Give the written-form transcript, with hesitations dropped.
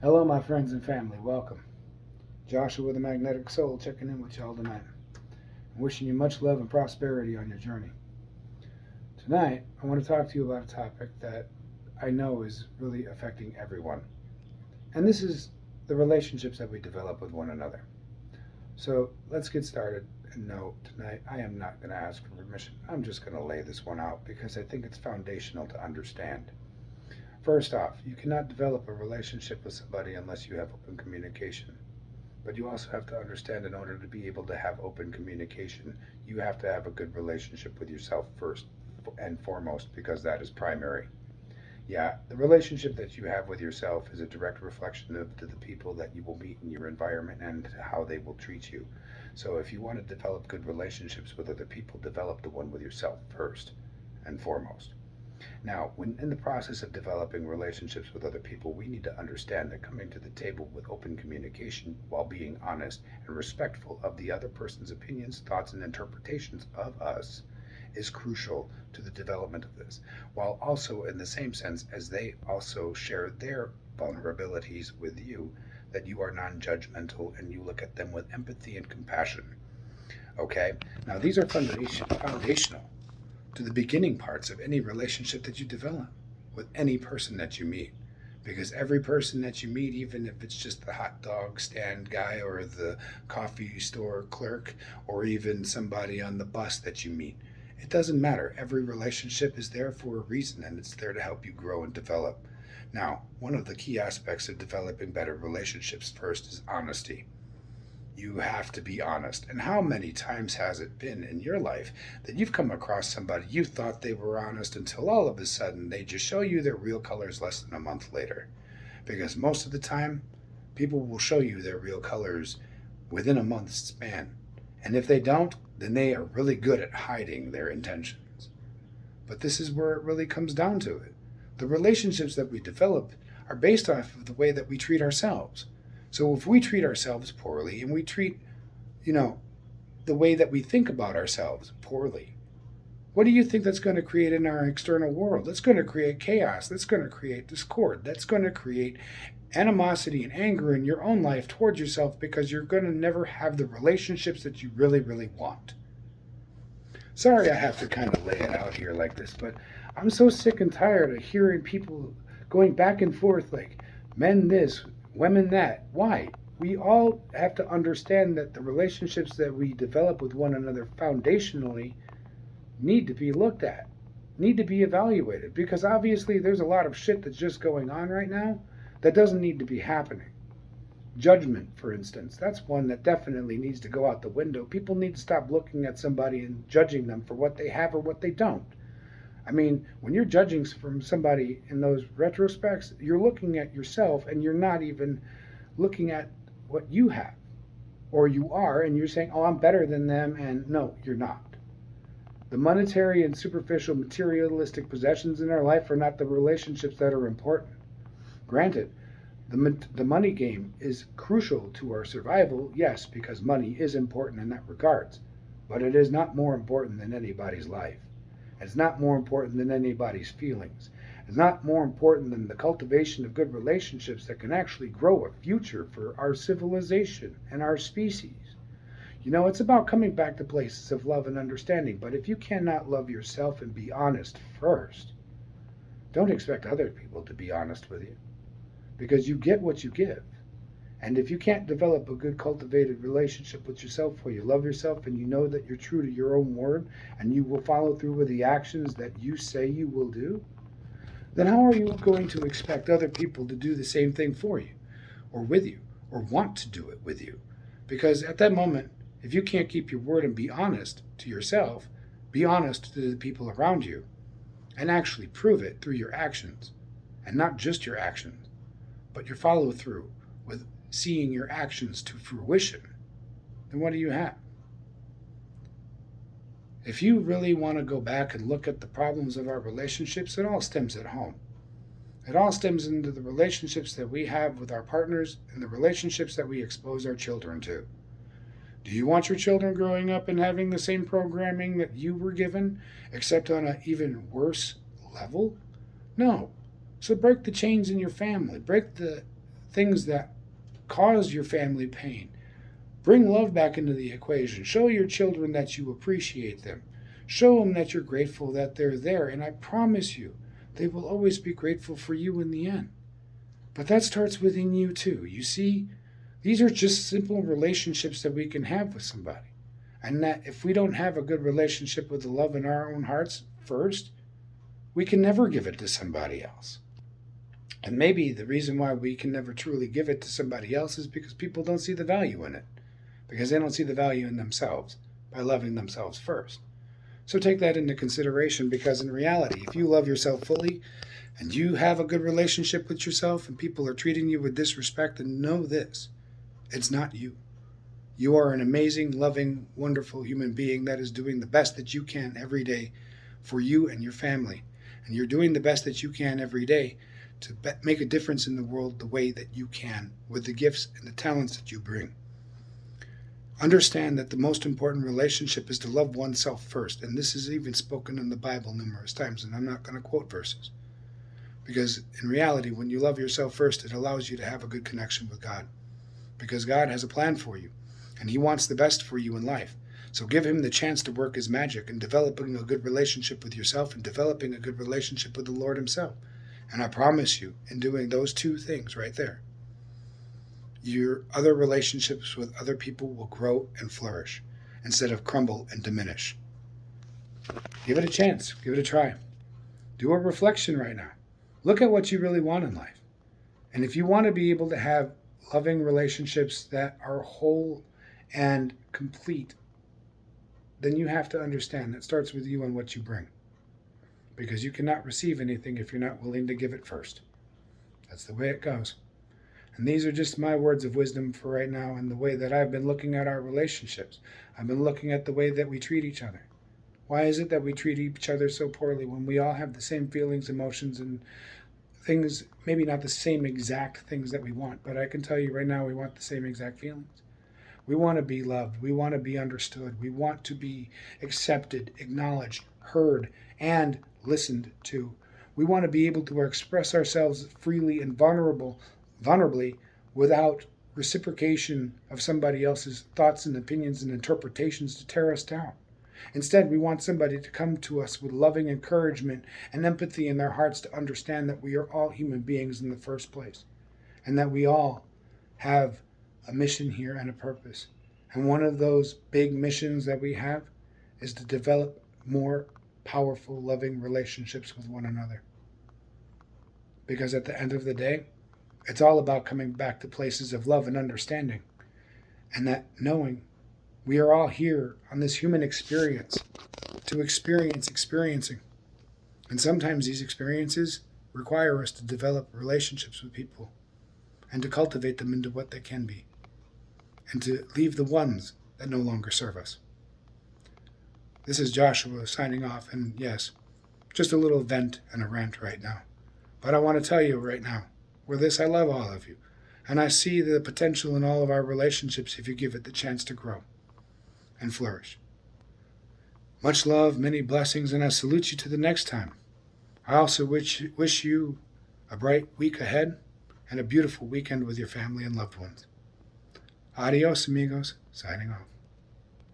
Hello, my friends and family. Welcome. Joshua the Magnetic Soul checking in with y'all tonight. I'm wishing you much love and prosperity on your journey. Tonight, I want to talk to you about a topic that I know is really affecting everyone. And this is the relationships that we develop with one another. So let's get started. And no, tonight I am not going to ask for permission. I'm just going to lay this one out because I think it's foundational to understand. First off, you cannot develop a relationship with somebody unless you have open communication. But you also have to understand in order to be able to have open communication, you have to have a good relationship with yourself first and foremost because that is primary. Yeah, the relationship that you have with yourself is a direct reflection of to the people that you will meet in your environment and how they will treat you. So if you want to develop good relationships with other people, develop the one with yourself first and foremost. Now, when in the process of developing relationships with other people, we need to understand that coming to the table with open communication while being honest and respectful of the other person's opinions, thoughts, and interpretations of us is crucial to the development of this, while also in the same sense as they also share their vulnerabilities with you, that you are non judgmental and you look at them with empathy and compassion. Okay? Now, these are foundational to the beginning parts of any relationship that you develop with any person that you meet. Because every person that you meet, even if it's just the hot dog stand guy or the coffee store clerk or even somebody on the bus that you meet, it doesn't matter. Every relationship is there for a reason and it's there to help you grow and develop. Now, one of the key aspects of developing better relationships first is honesty. You have to be honest. And how many times has it been in your life that you've come across somebody you thought they were honest until all of a sudden they just show you their real colors less than a month later? Because most of the time, people will show you their real colors within a month's span. And if they don't, then they are really good at hiding their intentions. But this is where it really comes down to it. The relationships that we develop are based off of the way that we treat ourselves. So if we treat ourselves poorly and we treat, you know, the way that we think about ourselves poorly, what do you think that's going to create in our external world? That's going to create chaos. That's going to create discord. That's going to create animosity and anger in your own life towards yourself because you're going to never have the relationships that you really, really want. Sorry I have to kind of lay it out here like this, but I'm so sick and tired of hearing people going back and forth like men this, women that. Why? We all have to understand that the relationships that we develop with one another foundationally need to be looked at, need to be evaluated, because obviously there's a lot of shit that's just going on right now that doesn't need to be happening. Judgment, for instance, that's one that definitely needs to go out the window. People need to stop looking at somebody and judging them for what they have or what they don't. I mean, when you're judging from somebody in those retrospects, you're looking at yourself and you're not even looking at what you have or you are, and you're saying, oh, I'm better than them, and no, you're not. The monetary and superficial materialistic possessions in our life are not the relationships that are important. Granted, the money game is crucial to our survival, yes, because money is important in that regards, but it is not more important than anybody's life. It's not more important than anybody's feelings. It's not more important than the cultivation of good relationships that can actually grow a future for our civilization and our species. You know, it's about coming back to places of love and understanding, but if you cannot love yourself and be honest first, don't expect other people to be honest with you because you get what you give. And if you can't develop a good cultivated relationship with yourself where you love yourself and you know that you're true to your own word and you will follow through with the actions that you say you will do, then how are you going to expect other people to do the same thing for you or with you or want to do it with you? Because at that moment, if you can't keep your word and be honest to yourself, be honest to the people around you, and actually prove it through your actions, and not just your actions, but your follow through with seeing your actions to fruition, then what do you have? If you really want to go back and look at the problems of our relationships, it all stems at home. It all stems into the relationships that we have with our partners and the relationships that we expose our children to. Do you want your children growing up and having the same programming that you were given, except on an even worse level? No. So break the chains in your family. Break the things that cause your family pain. Bring love back into the equation. Show your children that you appreciate them. Show them that you're grateful that they're there. And I promise you, they will always be grateful for you in the end. But that starts within you too. You see, these are just simple relationships that we can have with somebody. And that if we don't have a good relationship with the love in our own hearts first, we can never give it to somebody else. And maybe the reason why we can never truly give it to somebody else is because people don't see the value in it. Because they don't see the value in themselves by loving themselves first. So take that into consideration, because in reality, if you love yourself fully and you have a good relationship with yourself and people are treating you with disrespect, then know this, it's not you. You are an amazing, loving, wonderful human being that is doing the best that you can every day for you and your family. And you're doing the best that you can every day to make a difference in the world the way that you can with the gifts and the talents that you bring. Understand that the most important relationship is to love oneself first. And this is even spoken in the Bible numerous times, and I'm not going to quote verses. Because in reality, when you love yourself first, it allows you to have a good connection with God. Because God has a plan for you, and He wants the best for you in life. So give Him the chance to work His magic in developing a good relationship with yourself and developing a good relationship with the Lord Himself. And I promise you, in doing those two things right there, your other relationships with other people will grow and flourish instead of crumble and diminish. Give it a chance. Give it a try. Do a reflection right now. Look at what you really want in life. And if you want to be able to have loving relationships that are whole and complete, then you have to understand that starts with you and what you bring. Because you cannot receive anything if you're not willing to give it first. That's the way it goes. And these are just my words of wisdom for right now and the way that I've been looking at our relationships. I've been looking at the way that we treat each other. Why is it that we treat each other so poorly when we all have the same feelings, emotions, and things, maybe not the same exact things that we want, but I can tell you right now we want the same exact feelings. We want to be loved. We want to be understood. We want to be accepted, acknowledged, heard, and listened to. We want to be able to express ourselves freely and vulnerably without reciprocation of somebody else's thoughts and opinions and interpretations to tear us down. Instead, we want somebody to come to us with loving encouragement and empathy in their hearts to understand that we are all human beings in the first place and that we all have a mission here and a purpose. And one of those big missions that we have is to develop more powerful, loving relationships with one another. Because at the end of the day, it's all about coming back to places of love and understanding. And that knowing we are all here on this human experience to experience experiencing. And sometimes these experiences require us to develop relationships with people and to cultivate them into what they can be and to leave the ones that no longer serve us. This is Joshua signing off, and yes, just a little vent and a rant right now. But I want to tell you right now, with this, I love all of you, and I see the potential in all of our relationships if you give it the chance to grow and flourish. Much love, many blessings, and I salute you to the next time. I also wish you a bright week ahead and a beautiful weekend with your family and loved ones. Adios, amigos. Signing off.